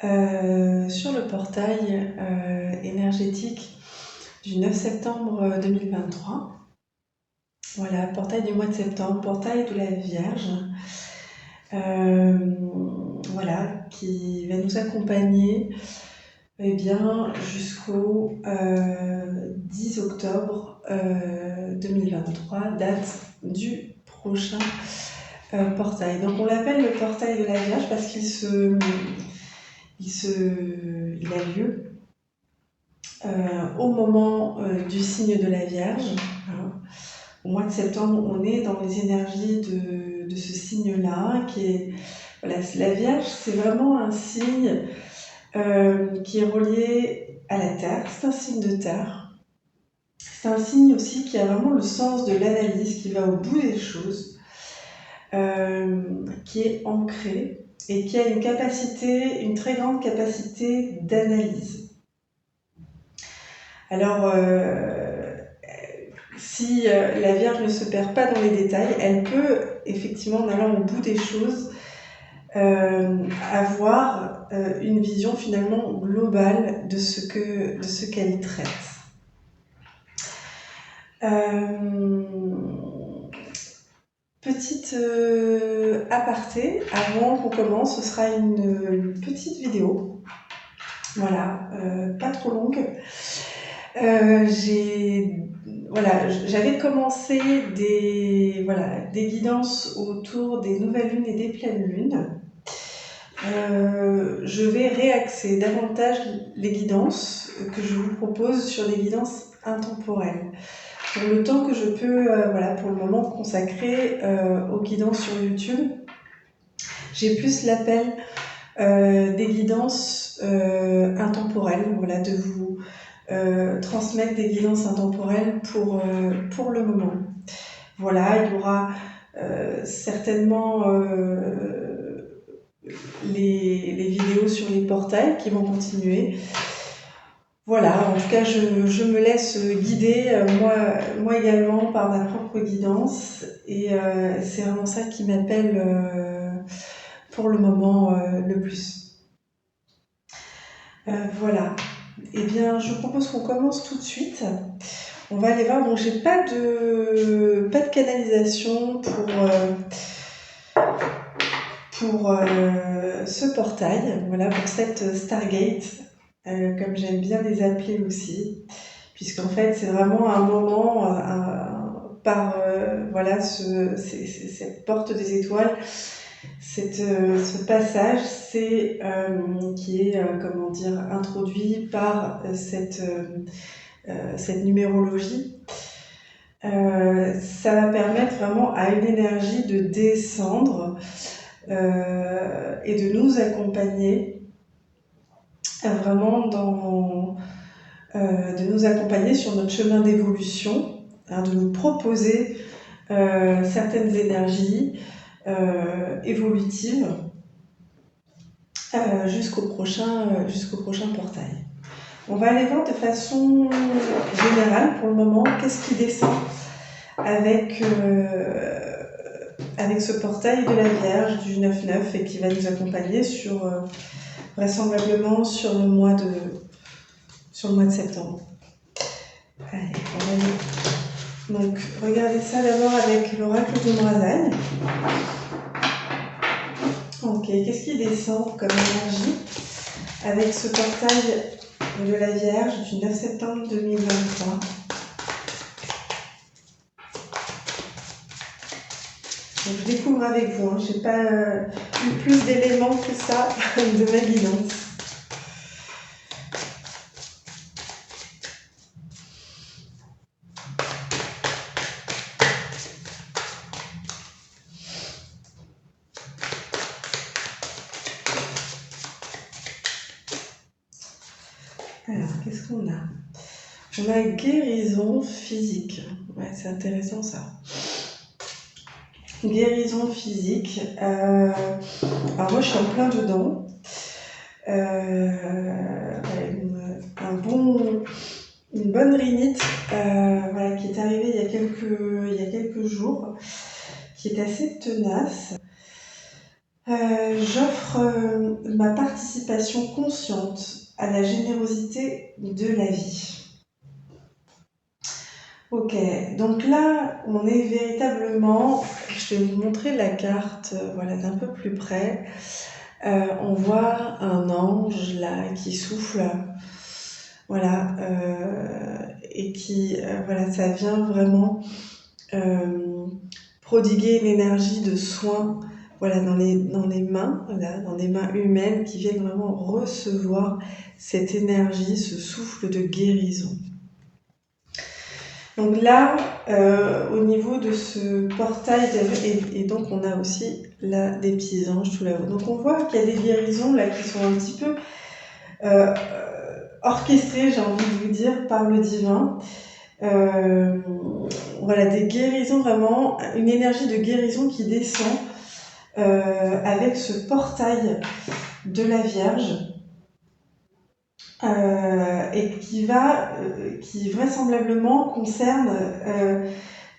sur le portail énergétique du 9 septembre 2023. Voilà, portail du mois de septembre, portail de la Vierge, voilà, qui va nous accompagner jusqu'au 10 octobre 2023, date du prochain portail. Donc on l'appelle le portail de la Vierge parce qu'il a lieu au moment du signe de la Vierge. Hein. Au mois de septembre, on est dans les énergies de ce signe-là, qui est voilà, la Vierge, c'est vraiment un signe qui est relié à la Terre. C'est un signe de Terre. C'est un signe aussi qui a vraiment le sens de l'analyse, qui va au bout des choses, qui est ancré et qui a une très grande capacité d'analyse. Alors, si la Vierge ne se perd pas dans les détails, elle peut effectivement, en allant au bout des choses, avoir une vision finalement globale de ce qu'elle traite. Petite aparté, avant qu'on commence, ce sera une petite vidéo, voilà, pas trop longue. J'avais commencé des guidances autour des nouvelles lunes et des pleines lunes. Je vais réaxer davantage les guidances que je vous propose sur des guidances intemporelles. Pour le temps que je peux, pour le moment, consacrer aux guidances sur YouTube, j'ai plus l'appel des guidances intemporelles, voilà, de vous transmettre des guidances intemporelles pour le moment. Voilà, il y aura certainement les vidéos sur les portails qui vont continuer. Voilà, en tout cas, je me laisse guider, moi également, par ma propre guidance. Et c'est vraiment ça qui m'appelle pour le moment le plus. Voilà. Eh bien, je propose qu'on commence tout de suite. On va aller voir. Donc, j'ai pas de canalisation pour ce portail. Voilà, pour cette Stargate, comme j'aime bien les appeler aussi, puisqu'en fait, c'est vraiment un moment cette porte des étoiles. Ce passage, qui est introduit par cette numérologie. Ça va permettre vraiment à une énergie de descendre et de nous accompagner vraiment de nous accompagner sur notre chemin d'évolution, hein, de nous proposer certaines énergies évolutives jusqu'au prochain portail. On va aller voir de façon générale pour le moment qu'est-ce qui descend avec ce portail de la Vierge du 9-9 et qui va nous accompagner vraisemblablement sur le mois de septembre. Allez, on va aller. Donc, regardez ça d'abord avec l'oracle de Moirazaï. Ok, qu'est-ce qui descend comme énergie avec ce portail de la Vierge du 9 septembre 2023? Donc, je découvre avec vous, hein. Je n'ai pas eu plus d'éléments que ça de ma guidance. Alors, qu'est-ce qu'on a? On a guérison physique. Ouais, c'est intéressant ça. Guérison physique. Alors moi, je suis en plein dedans. Une bonne rhinite qui est arrivée il y a quelques jours, qui est assez tenace. J'offre ma participation consciente à la générosité de la vie. Ok, donc là, on est véritablement, je vais vous montrer la carte voilà, d'un peu plus près. On voit un ange là qui souffle, voilà, et qui, voilà, ça vient vraiment prodiguer une énergie de soin, voilà, dans les mains, là, dans des mains humaines qui viennent vraiment recevoir cette énergie, ce souffle de guérison. Donc là, au niveau de ce portail, et donc on a aussi là des petits anges tout là-haut. Donc on voit qu'il y a des guérisons là qui sont un petit peu orchestrées, j'ai envie de vous dire, par le divin. Voilà, des guérisons vraiment, une énergie de guérison qui descend avec ce portail de la Vierge. Et qui vraisemblablement concerne,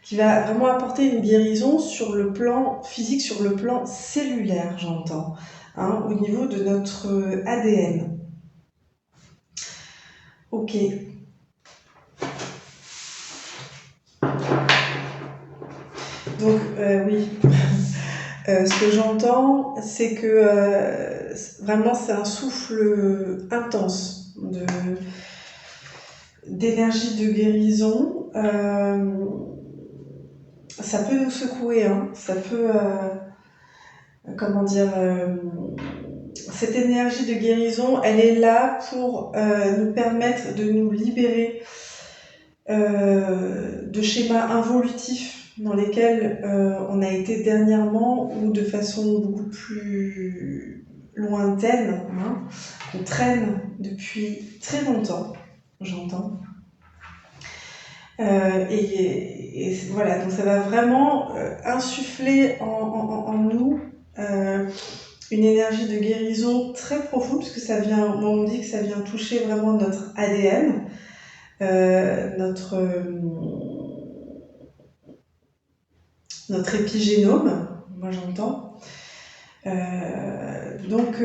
qui va vraiment apporter une guérison sur le plan physique, sur le plan cellulaire, j'entends, hein, au niveau de notre ADN. Ok. Donc, oui. Ce que j'entends, c'est que vraiment c'est un souffle intense d'énergie de guérison. Ça peut nous secouer, hein. Ça peut, comment dire, cette énergie de guérison, elle est là pour nous permettre de nous libérer de schémas involutifs dans lesquels on a été dernièrement ou de façon beaucoup plus lointaine, hein, qu'on traîne depuis très longtemps, j'entends. Et voilà, donc ça va vraiment insuffler en nous une énergie de guérison très profonde, puisque ça vient, on dit que ça vient toucher vraiment notre ADN, notre épigénome, moi j'entends. Donc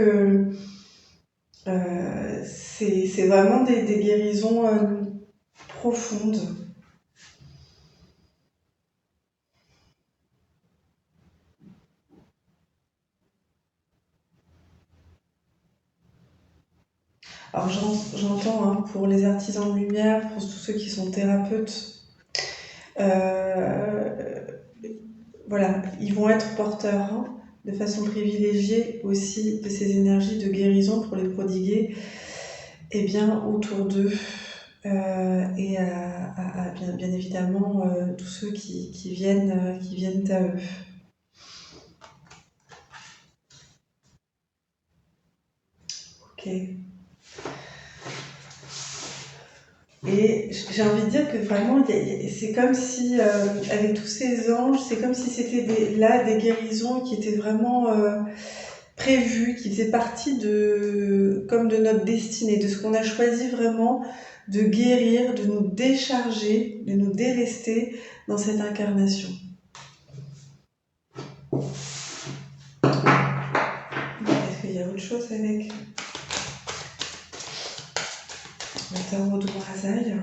c'est vraiment des guérisons profondes. Alors j'entends hein, pour les artisans de lumière, pour tous ceux qui sont thérapeutes, voilà, ils vont être porteurs hein, de façon privilégiée aussi de ces énergies de guérison pour les prodiguer et bien autour d'eux et à bien évidemment tous ceux qui viennent à eux. Ok. Et j'ai envie de dire que vraiment, c'est comme si, avec tous ces anges, c'est comme si c'était des guérisons qui étaient vraiment prévues, qui faisaient partie comme de notre destinée, de ce qu'on a choisi vraiment de guérir, de nous décharger, de nous délester dans cette incarnation. Est-ce qu'il y a autre chose avec le tarot de Brasaille?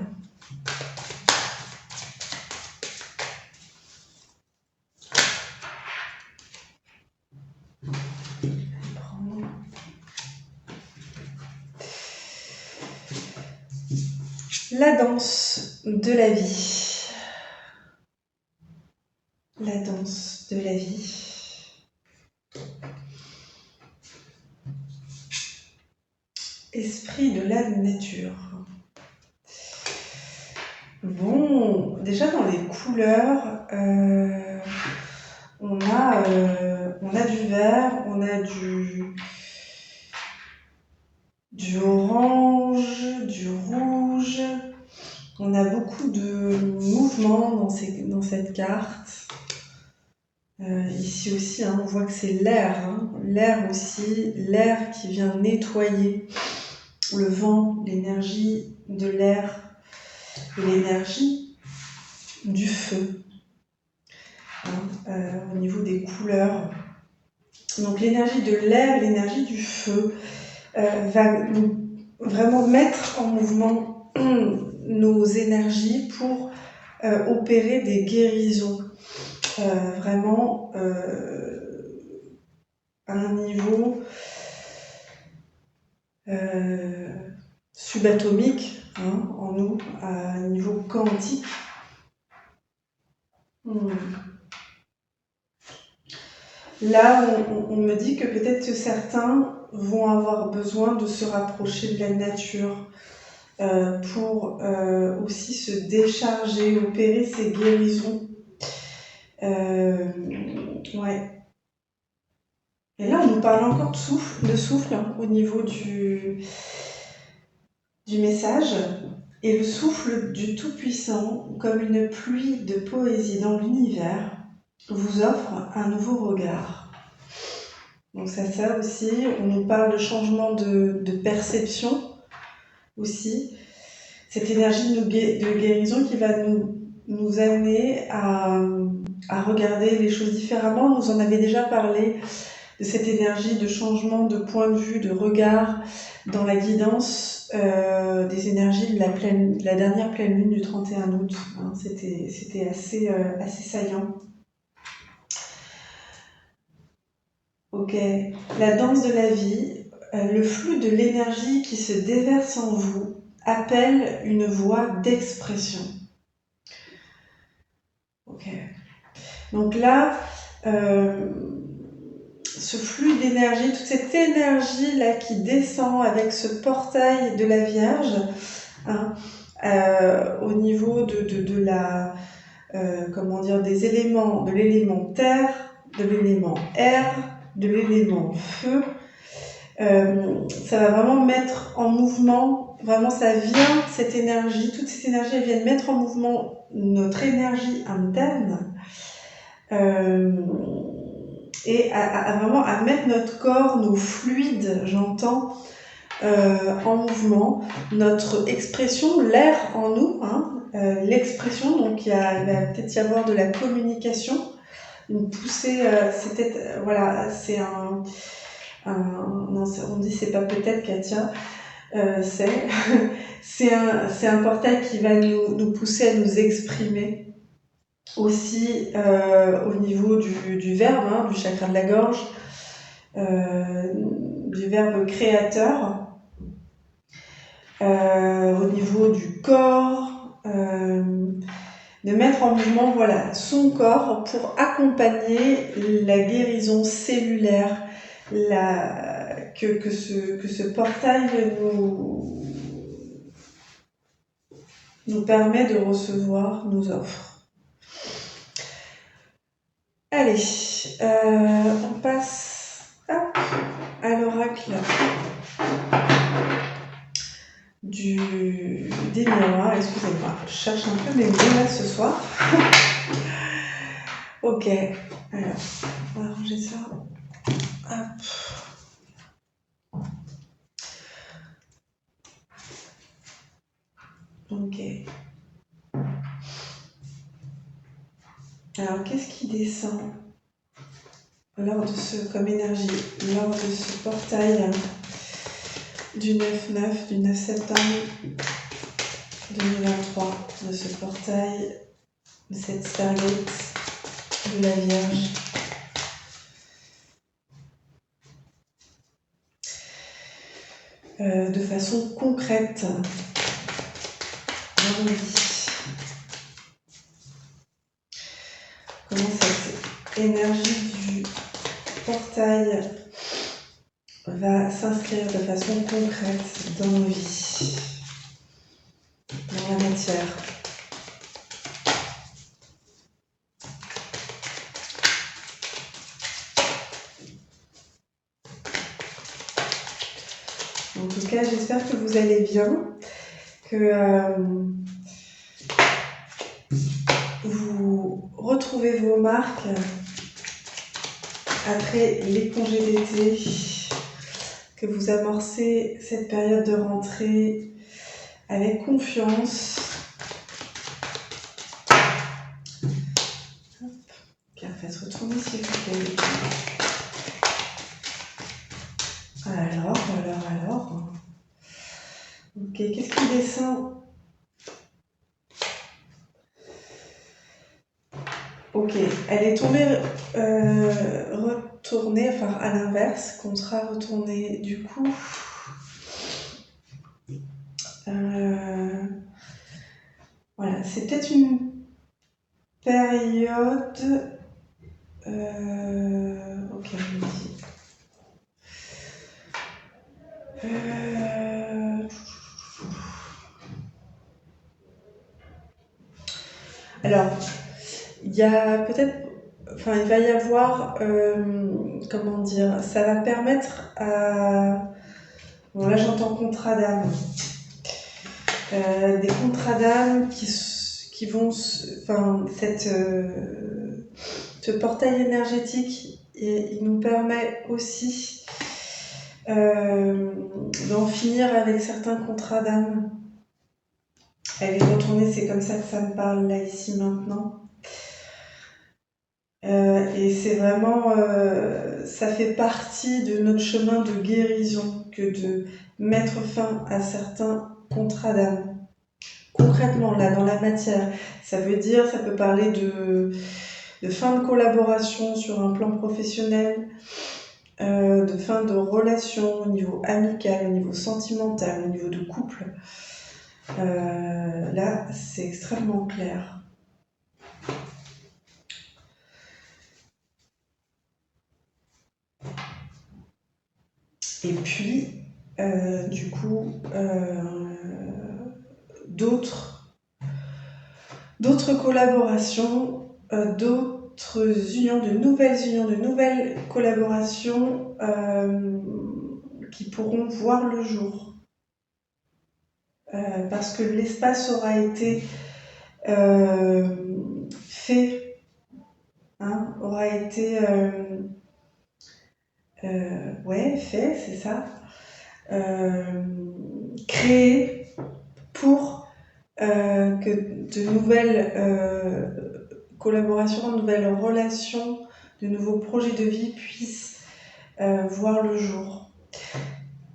La danse de la vie. La danse de la vie. Esprit de la nature. Bon, déjà dans les couleurs, on a du vert, on a du orange, du rouge. On a beaucoup de mouvements dans cette carte. Ici aussi, hein, on voit que c'est l'air, hein, l'air aussi, l'air qui vient nettoyer le vent, l'énergie de l'air, l'énergie du feu. Hein, au niveau des couleurs, Donc l'énergie de l'air, l'énergie du feu va nous vraiment mettre en mouvement nos énergies pour opérer des guérisons. Vraiment à un niveau subatomique, hein, en nous, à un niveau quantique. Là, on me dit que peut-être que certains vont avoir besoin de se rapprocher de la nature pour aussi se décharger, opérer ces guérisons. Ouais. Et là, on nous parle encore de souffle hein, au niveau du message. Et le souffle du Tout-Puissant, comme une pluie de poésie dans l'univers, vous offre un nouveau regard. Donc ça aussi, on nous parle de changement de perception aussi. Cette énergie de guérison qui va nous amener à regarder les choses différemment. Nous en avait déjà parlé de cette énergie de changement de point de vue, de regard dans la guidance des énergies de la dernière pleine lune du 31 août. Hein, c'était assez saillant. Ok, la danse de la vie, le flux de l'énergie qui se déverse en vous appelle une voie d'expression. Ok, donc là, ce flux d'énergie, toute cette énergie là qui descend avec ce portail de la Vierge, hein, au niveau de la, comment dire, des éléments, de l'élément terre, de l'élément air, de l'élément feu, ça va vraiment mettre en mouvement, vraiment ça vient, cette énergie, toute cette énergie, elle vient mettre en mouvement notre énergie interne, et vraiment à mettre notre corps, nos fluides, j'entends, en mouvement, notre expression, l'air en nous, hein, l'expression, donc il va peut-être y avoir de la communication, une poussée, c'est peut-être, voilà, c'est non, on dit c'est pas peut-être Katia, c'est un portail qui va nous pousser à nous exprimer aussi au niveau du verbe, hein, du chakra de la gorge, du verbe créateur, au niveau du corps, de mettre en mouvement voilà, son corps pour accompagner la guérison cellulaire, que ce portail nous permet de recevoir, nous offre. Allez, on passe à l'oracle des miroirs. Excusez-moi, je cherche un peu mes mots là ce soir. Ok, alors, on va ranger ça. Hop. Ok. Alors, qu'est-ce qui descend lors de comme énergie, lors de ce portail du 9-9, du 9 septembre 2023, de ce portail, de cette Stargate de la Vierge. De façon concrète dans nos vies. Comment cette énergie du portail va s'inscrire de façon concrète dans nos vies, dans la matière. En tout cas, j'espère que vous allez bien, que vous retrouvez vos marques après les congés d'été, que vous amorcez cette période de rentrée avec confiance. Hop. Bien, faites retourner s'il vous plaît. Ok, elle est tombée retournée, enfin à l'inverse, contrat retourné. Du coup, voilà, c'est peut-être une période. Ok, je me dis. Alors, il y a peut-être, enfin, il va y avoir, comment dire, ça va permettre à, bon là j'entends contrat d'âme, des contrats d'âme qui vont, enfin, ce portail énergétique, il nous permet aussi d'en finir avec certains contrats d'âme. Elle est retournée, c'est comme ça que ça me parle là, ici, maintenant. Et c'est vraiment, ça fait partie de notre chemin de guérison que de mettre fin à certains contrats d'âme. Concrètement, là, dans la matière, ça veut dire, ça peut parler de fin de collaboration sur un plan professionnel, de fin de relation au niveau amical, au niveau sentimental, au niveau de couple. Là, c'est extrêmement clair. Et puis, du coup, d'autres collaborations, d'autres unions, de nouvelles collaborations qui pourront voir le jour. Parce que l'espace aura été fait, hein, aura été fait, c'est ça, créé pour que de nouvelles collaborations, de nouvelles relations, de nouveaux projets de vie puissent voir le jour.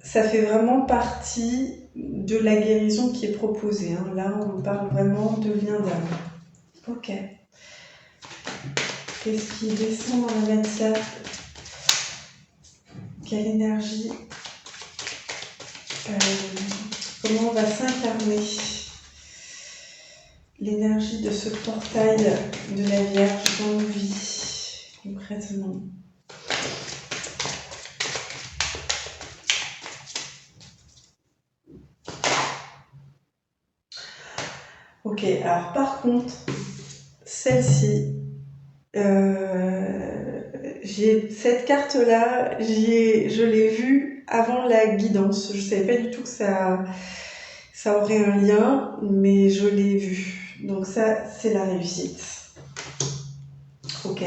Ça fait vraiment partie de la guérison qui est proposée, hein. Là, on parle vraiment de lien d'âme. Ok. Qu'est-ce qui descend dans la matière? Quelle énergie? Comment on va s'incarner? L'énergie de ce portail de la Vierge dans nos vies, concrètement. Ok, alors par contre, celle-ci, cette carte-là, je l'ai vue avant la guidance. Je ne savais pas du tout que ça aurait un lien, mais je l'ai vue. Donc ça, c'est la réussite. Ok.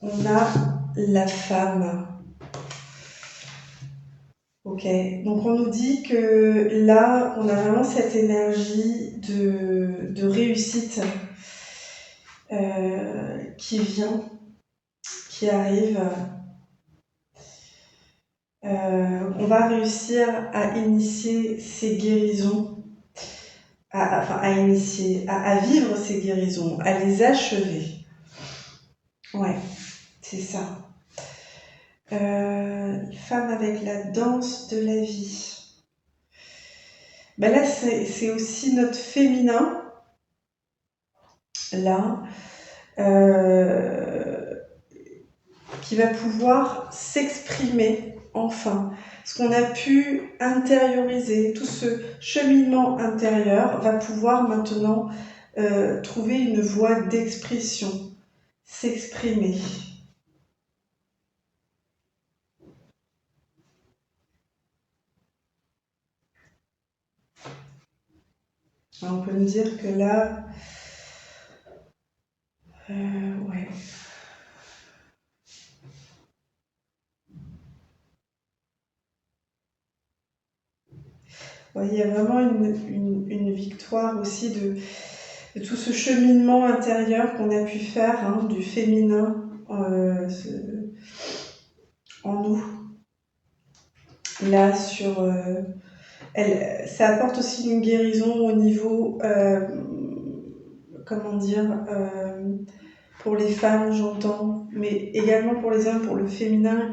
On a la femme. Ok. Donc on nous dit que là, on a vraiment cette énergie de réussite qui vient, qui arrive. On va réussir à initier ces guérisons, à vivre ces guérisons, à les achever. Ouais, c'est ça. Femme avec la danse de la vie. Ben là, c'est aussi notre féminin. Là. Qui va pouvoir s'exprimer enfin. Ce qu'on a pu intérioriser, tout ce cheminement intérieur va pouvoir maintenant trouver une voie d'expression, s'exprimer. On peut me dire que là, ouais. Ouais, il y a vraiment une victoire aussi de tout ce cheminement intérieur qu'on a pu faire, hein, du féminin en nous. Là, ça apporte aussi une guérison au niveau, comment dire, pour les femmes, j'entends, mais également pour les hommes, pour le féminin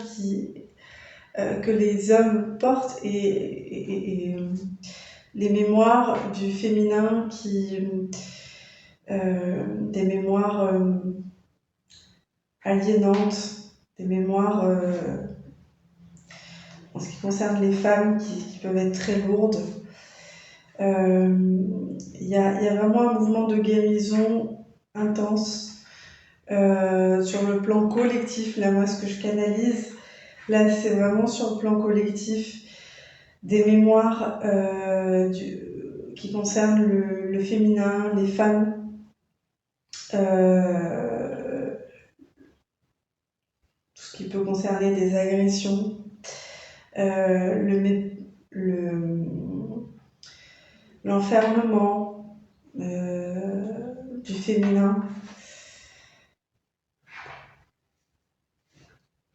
que les hommes portent et les mémoires du féminin des mémoires aliénantes, des mémoires en ce qui concerne les femmes qui peuvent être très lourdes. Il y a vraiment un mouvement de guérison intense sur le plan collectif. Là, moi, ce que je canalise, là, c'est vraiment sur le plan collectif des mémoires qui concernent le féminin, les femmes, tout ce qui peut concerner des agressions, l'enfermement du féminin.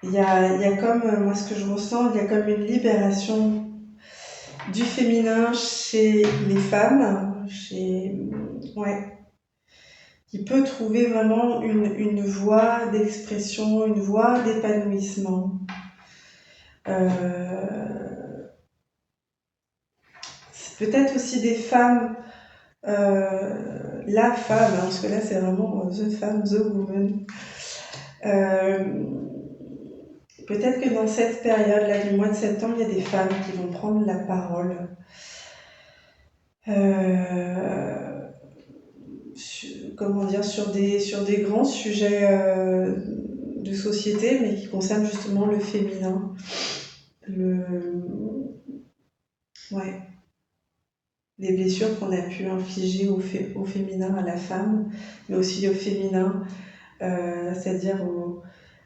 Il y a comme, moi ce que je ressens, il y a comme une libération du féminin chez les femmes, qui peut trouver vraiment une voie d'expression, une voie d'épanouissement. C'est peut-être aussi des femmes, la femme, hein, parce que là c'est vraiment the femme, the woman. Peut-être que dans cette période-là du mois de septembre, il y a des femmes qui vont prendre la parole sur des grands sujets de société, mais qui concernent justement le féminin. Les blessures qu'on a pu infliger au féminin, à la femme, mais aussi au féminin, c'est-à-dire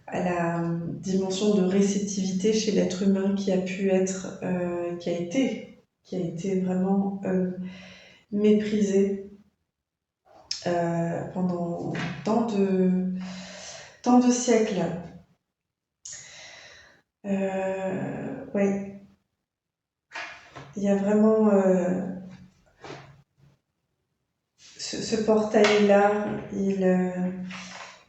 à la dimension de réceptivité chez l'être humain qui a été vraiment méprisé pendant tant de siècles. Il y a vraiment ce portail-là,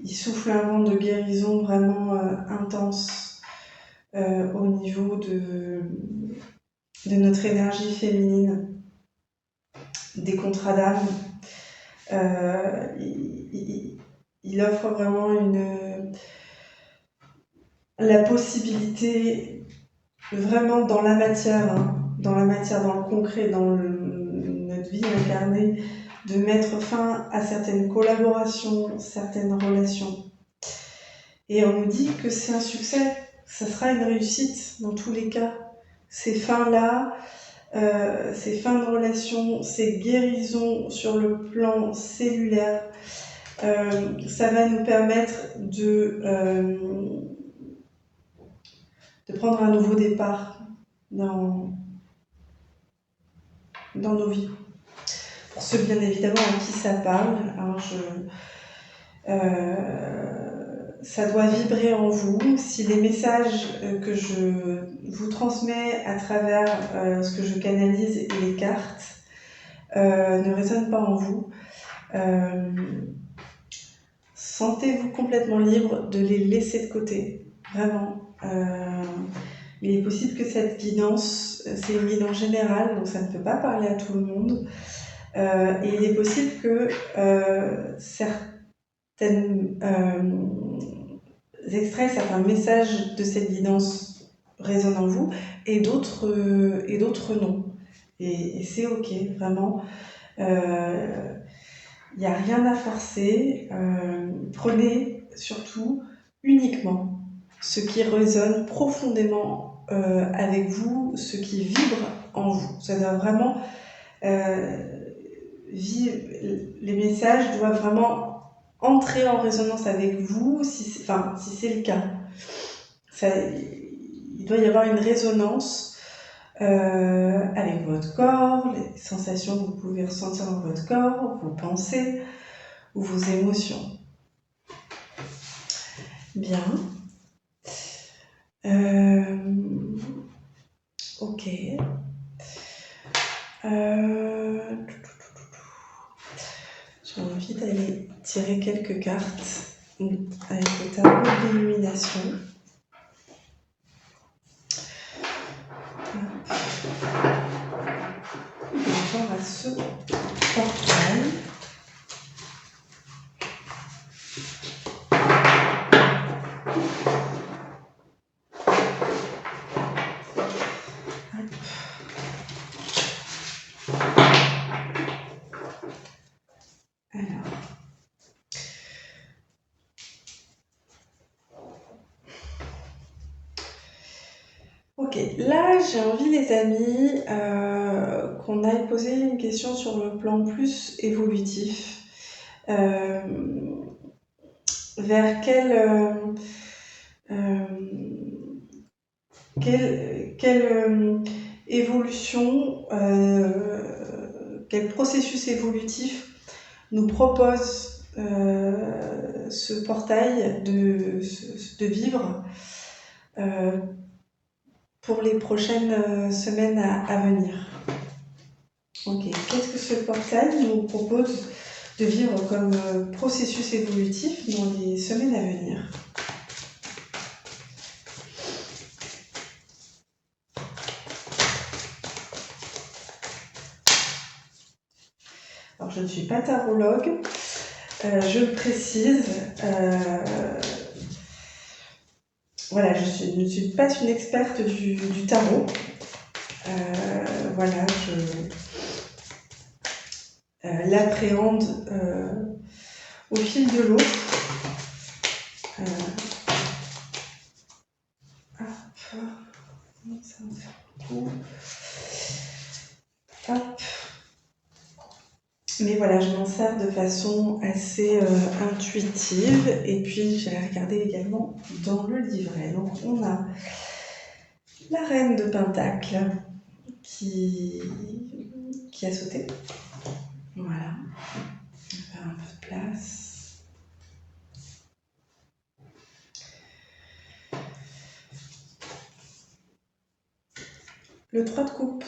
il souffle un vent de guérison vraiment intense au niveau de notre énergie féminine, des contrats d'âme. Il offre vraiment la possibilité, vraiment dans la matière, dans le concret, dans notre vie incarnée, de mettre fin à certaines collaborations, certaines relations. Et on nous dit que c'est un succès, ça sera une réussite dans tous les cas. Ces fins-là, ces fins de relation, ces guérisons sur le plan cellulaire, ça va nous permettre de prendre un nouveau départ dans nos vies. Pour ceux bien évidemment à qui ça parle, ça doit vibrer en vous. Si les messages que je vous transmets à travers ce que je canalise et les cartes ne résonnent pas en vous, sentez-vous complètement libre de les laisser de côté, vraiment. Il est possible que cette guidance, c'est une guidance générale, donc ça ne peut pas parler à tout le monde. Et il est possible que certains extraits, certains messages de cette guidance résonnent en vous, et d'autres non. Et c'est ok, vraiment. Il n'y a rien à forcer. Prenez surtout uniquement ce qui résonne profondément avec vous, ce qui vibre en vous. Ça doit vraiment les messages doivent vraiment entrer en résonance avec vous, si c'est le cas. Il doit y avoir une résonance avec votre corps, les sensations que vous pouvez ressentir dans votre corps, vos pensées ou vos émotions. Bien. Ok. J'ai envie d'aller tirer quelques cartes avec le tarot de l'illumination. Par rapport à ce portail. Ok, là j'ai envie les amis qu'on aille poser une question sur le plan plus évolutif. Vers quelle évolution, quel processus évolutif nous propose ce portail de vivre pour les prochaines semaines à venir. Ok, qu'est-ce que ce portail nous propose de vivre comme processus évolutif dans les semaines à venir? Alors, je ne suis pas tarologue, je le précise. Voilà, je ne suis pas une experte du tarot. Voilà, je l'appréhende au fil de l'eau. Ça me fait beaucoup. Hop. Mais voilà, je m'en sers de façon assez intuitive. Et puis, j'ai regardé également dans le livret. Donc, on a la reine de Pentacle qui a sauté. Voilà. On va faire un peu de place. Le 3 de coupe.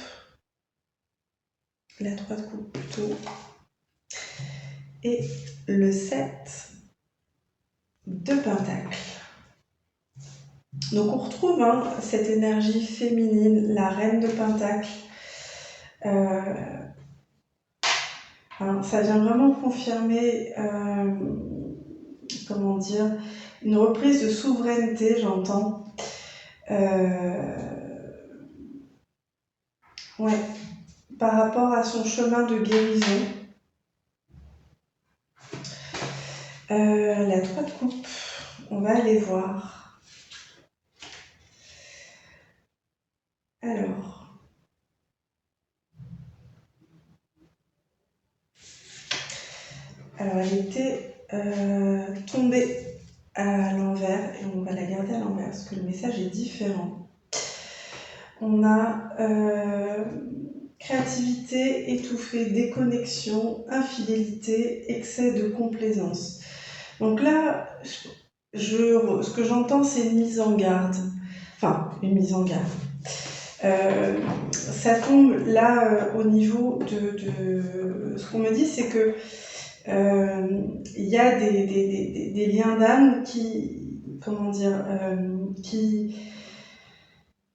La 3 de coupe plutôt. Et le 7 de Pentacle. Donc on retrouve cette énergie féminine, la reine de Pentacle. Ça vient vraiment confirmer, comment dire, une reprise de souveraineté, j'entends. Ouais, par rapport à son chemin de guérison. La 3 de coupe, on va aller voir. Alors, elle était tombée à l'envers et on va la garder à l'envers parce que le message est différent. On a créativité étouffée, déconnexion, infidélité, excès de complaisance. Donc là, ce que j'entends, c'est une mise en garde. Enfin, une mise en garde. Ça tombe là au niveau de ce qu'on me dit, c'est que il y a des liens d'âme qui, comment dire, qui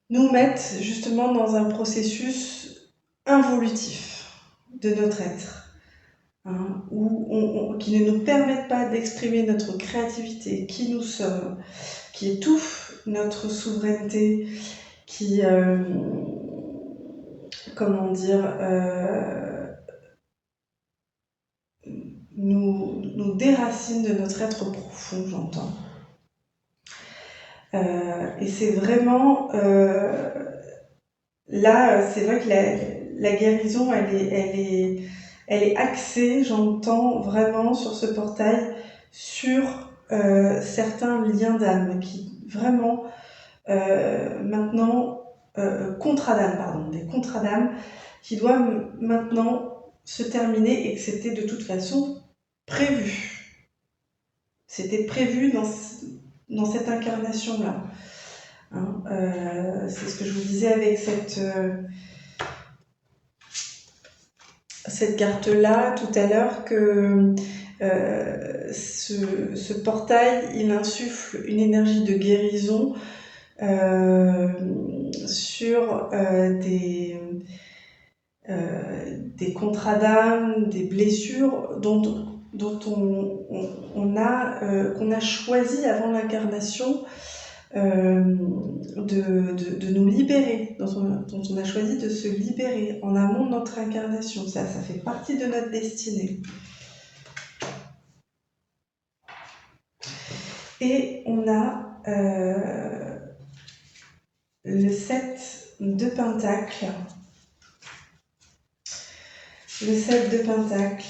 nous mettent justement dans un processus involutif de notre être, qui ne nous permettent pas d'exprimer notre créativité, qui nous sommes, qui étouffent notre souveraineté, qui, comment dire, nous déracinent de notre être profond, j'entends. Et c'est vraiment là, c'est vrai que la guérison, elle est axée, j'entends vraiment sur ce portail, sur certains liens d'âme qui vraiment maintenant contrats d'âme, pardon, des contrats d'âme qui doivent maintenant se terminer et que c'était de toute façon prévu. C'était prévu dans cette incarnation-là. C'est ce que je vous disais avec cette carte-là tout à l'heure, que ce portail, il insuffle une énergie de guérison sur des contrats d'âme, des blessures qu'on a choisi avant l'incarnation de nous libérer, dont on a choisi de se libérer en amont de notre incarnation. Ça fait partie de notre destinée. Et on a le 7 de Pentacles. Le 7 de Pentacles.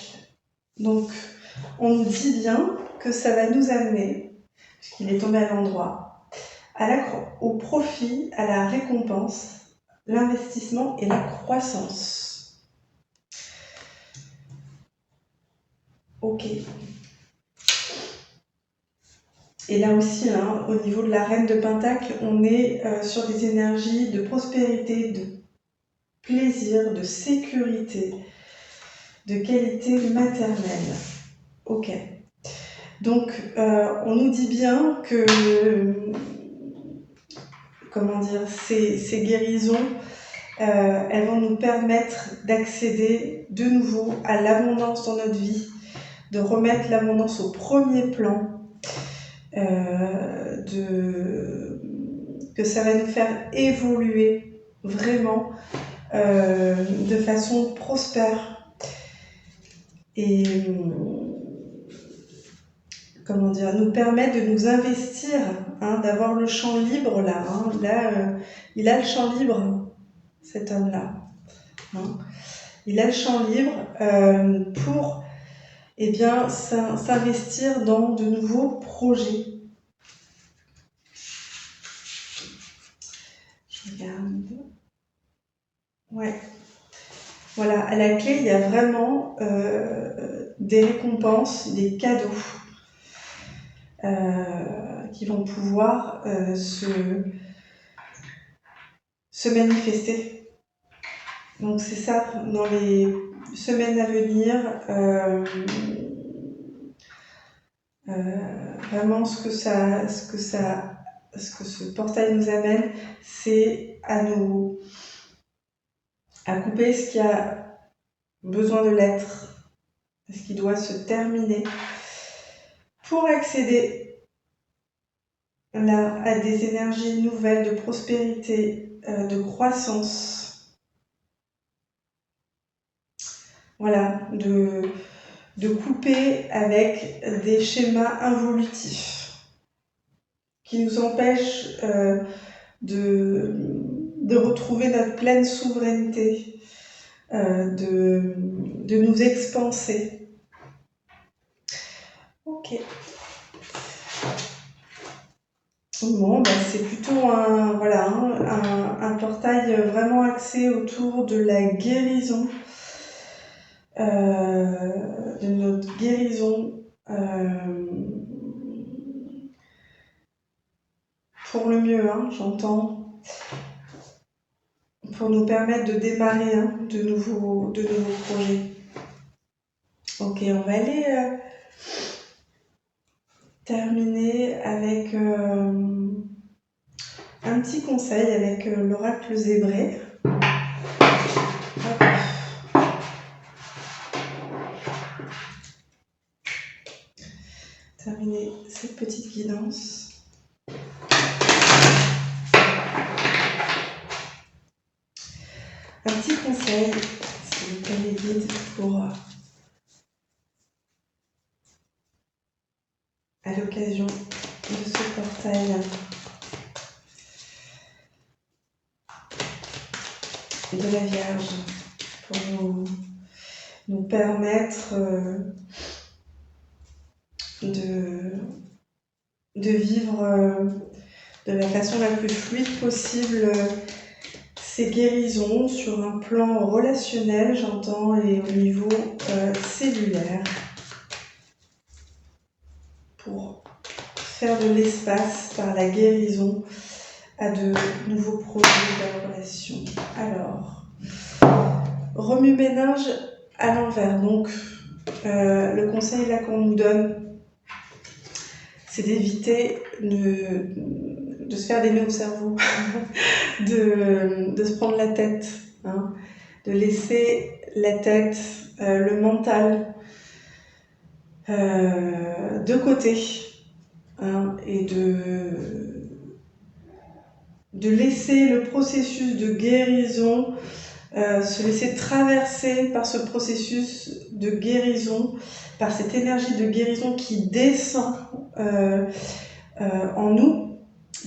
Donc, on nous dit bien que ça va nous amener, puisqu'il est tombé à l'endroit, au profit, à la récompense, l'investissement et la croissance. Ok. Et là aussi, hein, au niveau de la reine de Pentacle, on est sur des énergies de prospérité, de plaisir, de sécurité, de qualité maternelle. Ok. Donc, on nous dit bien que, ces guérisons, elles vont nous permettre d'accéder de nouveau à l'abondance dans notre vie, de remettre l'abondance au premier plan, que ça va nous faire évoluer vraiment de façon prospère et nous permet de nous investir, hein, d'avoir le champ libre là. Hein. Là, il a le champ libre, cet homme-là. Hein. Il a le champ libre pour s'investir dans de nouveaux projets. Je regarde. Ouais. Voilà, à la clé, il y a vraiment des récompenses, des cadeaux qui vont pouvoir se manifester. Donc c'est ça, dans les semaines à venir, vraiment ce que ce portail nous amène, c'est à couper ce qui a besoin de l'être, ce qui doit se terminer, pour accéder là à des énergies nouvelles de prospérité, de croissance. Voilà, de couper avec des schémas involutifs qui nous empêchent de retrouver notre pleine souveraineté, de nous expanser. Ok. Bon, c'est plutôt un portail vraiment axé autour de la guérison, de notre guérison pour le mieux, hein, j'entends, pour nous permettre de démarrer de nouveaux projets. Ok, on va aller terminer avec un petit conseil avec l'oracle zébré. Terminer cette petite guidance. Un petit conseil, s'il vous plaît, les guides, pour à l'occasion de ce portail de la Vierge, pour nous permettre de vivre de la façon la plus fluide possible ces guérisons sur un plan relationnel, j'entends, et au niveau cellulaire, pour faire de l'espace par la guérison à de nouveaux projets de relation. Alors, remue-ménage à l'envers. Donc, le conseil là qu'on nous donne, c'est d'éviter de se faire des nœuds au cerveau, de se prendre la tête, hein, de laisser la tête, le mental de côté, hein, et de laisser le processus de guérison se laisser traverser par ce processus de guérison, par cette énergie de guérison qui descend en nous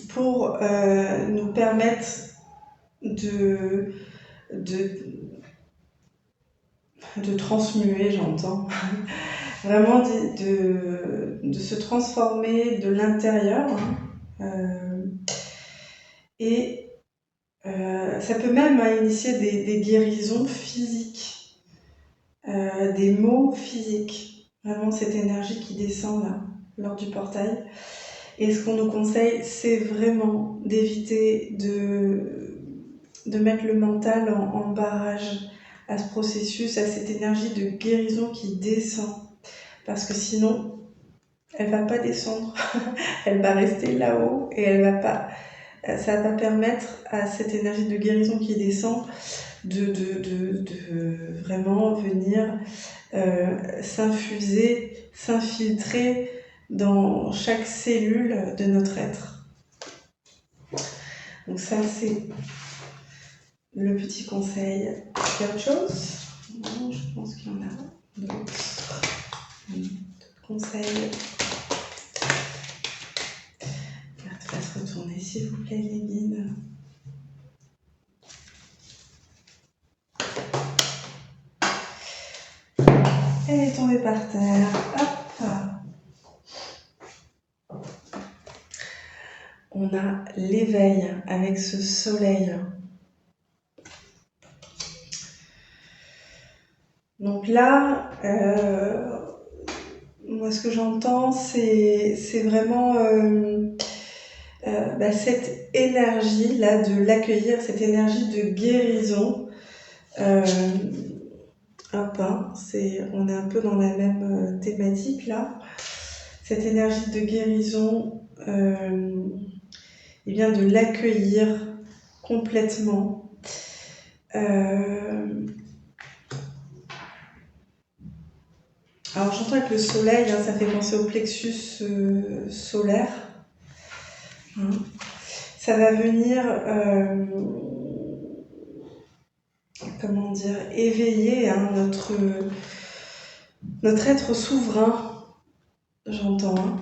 pour nous permettre de transmuer, j'entends, vraiment de se transformer de l'intérieur, hein, et ça peut même initier des guérisons physiques, des maux physiques. Vraiment cette énergie qui descend là, lors du portail. Et ce qu'on nous conseille, c'est vraiment d'éviter de mettre le mental en barrage à ce processus, à cette énergie de guérison qui descend. Parce que sinon, elle va pas descendre, elle va rester là-haut et ça va pas permettre à cette énergie de guérison qui descend de vraiment venir s'infuser, s'infiltrer dans chaque cellule de notre être. Donc ça, c'est le petit conseil. Il y a autre chose? Non, je pense qu'il y en a d'autres. D'autres conseils. Je te fasse retourner, s'il vous plaît, les guides. Elle est tombée par terre. Hop. On a l'éveil avec ce soleil. Donc là, moi ce que j'entends, c'est vraiment cette énergie là de l'accueillir, cette énergie de guérison. On est un peu dans la même thématique là. Cette énergie de guérison, et bien de l'accueillir complètement. Alors j'entends avec le soleil, hein, ça fait penser au plexus solaire. Hein. Ça va venir, éveiller, hein, notre être souverain, j'entends. Hein.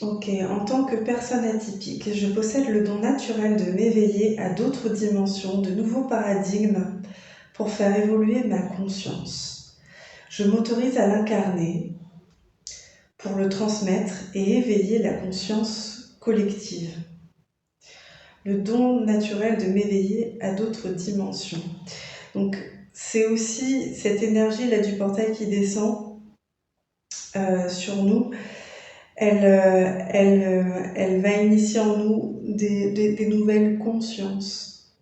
Ok, en tant que personne atypique, je possède le don naturel de m'éveiller à d'autres dimensions, de nouveaux paradigmes pour faire évoluer ma conscience. Je m'autorise à l'incarner pour le transmettre et éveiller la conscience collective. Le don naturel de m'éveiller à d'autres dimensions. Donc, c'est aussi cette énergie-là du portail qui descend sur nous. Elle va initier en nous des nouvelles consciences.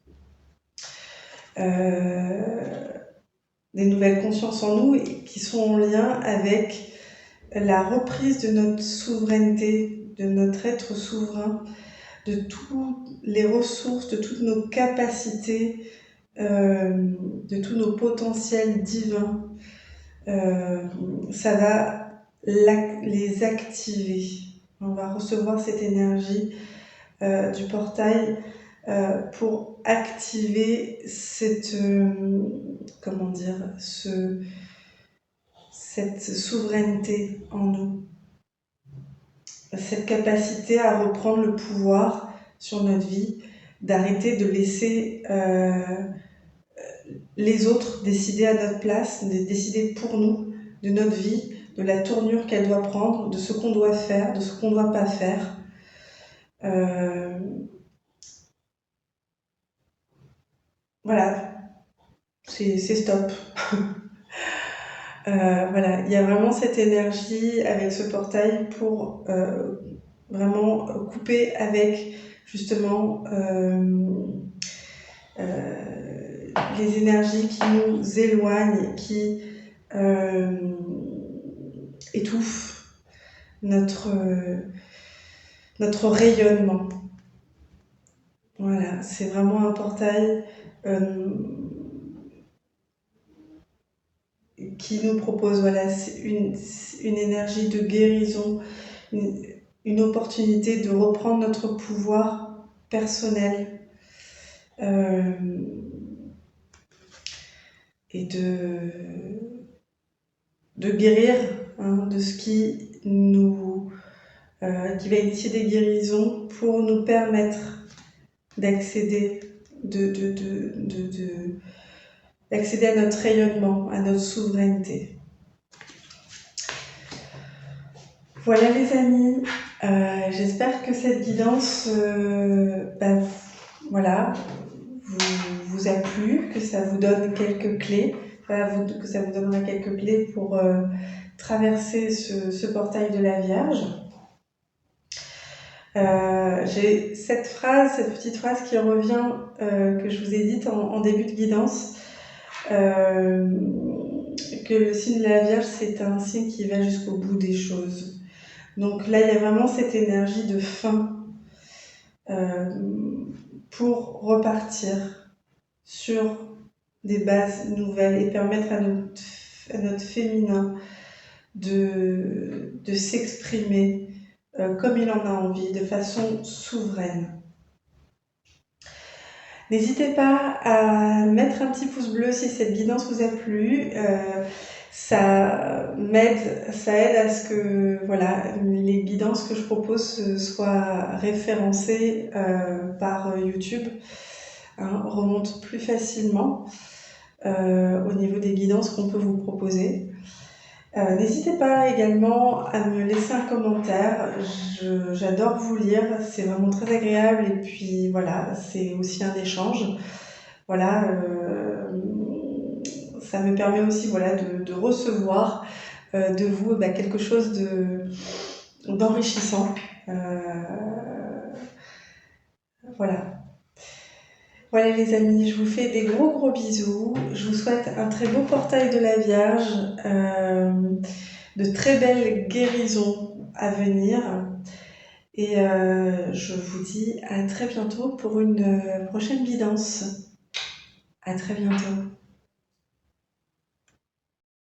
Des nouvelles consciences en nous qui sont en lien avec la reprise de notre souveraineté, de notre être souverain, de toutes les ressources, de toutes nos capacités, de tous nos potentiels divins. Ça va les activer. On va recevoir cette énergie du portail pour activer cette souveraineté en nous, cette capacité à reprendre le pouvoir sur notre vie, d'arrêter de laisser les autres décider à notre place, de décider pour nous de notre vie, de la tournure qu'elle doit prendre, de ce qu'on doit faire, de ce qu'on ne doit pas faire. Voilà, c'est stop. Voilà, il y a vraiment cette énergie avec ce portail pour vraiment couper avec justement les énergies qui nous éloignent, qui étouffent notre rayonnement. Voilà, c'est vraiment un portail qui nous propose voilà, une énergie de guérison, une opportunité de reprendre notre pouvoir personnel et de guérir de ce qui qui va initier des guérisons pour nous permettre d'accéder d'accéder à notre rayonnement, à notre souveraineté. Voilà les amis, j'espère que cette guidance voilà, vous a plu, que ça vous donne quelques clés, que ça vous donnera quelques clés pour traverser ce portail de la Vierge. J'ai cette petite phrase qui revient, que je vous ai dite en début de guidance, que le signe de la Vierge, c'est un signe qui va jusqu'au bout des choses. Donc là, il y a vraiment cette énergie de fin pour repartir sur des bases nouvelles et permettre à notre féminin de s'exprimer comme il en a envie, de façon souveraine. N'hésitez pas à mettre un petit pouce bleu si cette guidance vous a plu. Ça aide à ce que voilà, les guidances que je propose soient référencées par YouTube, remontent plus facilement au niveau des guidances qu'on peut vous proposer. N'hésitez pas également à me laisser un commentaire, j'adore vous lire, c'est vraiment très agréable et puis voilà, c'est aussi un échange. Voilà, ça me permet aussi voilà, de recevoir de vous quelque chose d'enrichissant. Voilà. Voilà les amis, je vous fais des gros bisous. Je vous souhaite un très beau portail de la Vierge, de très belles guérisons à venir. Et je vous dis à très bientôt pour une prochaine guidance. À très bientôt.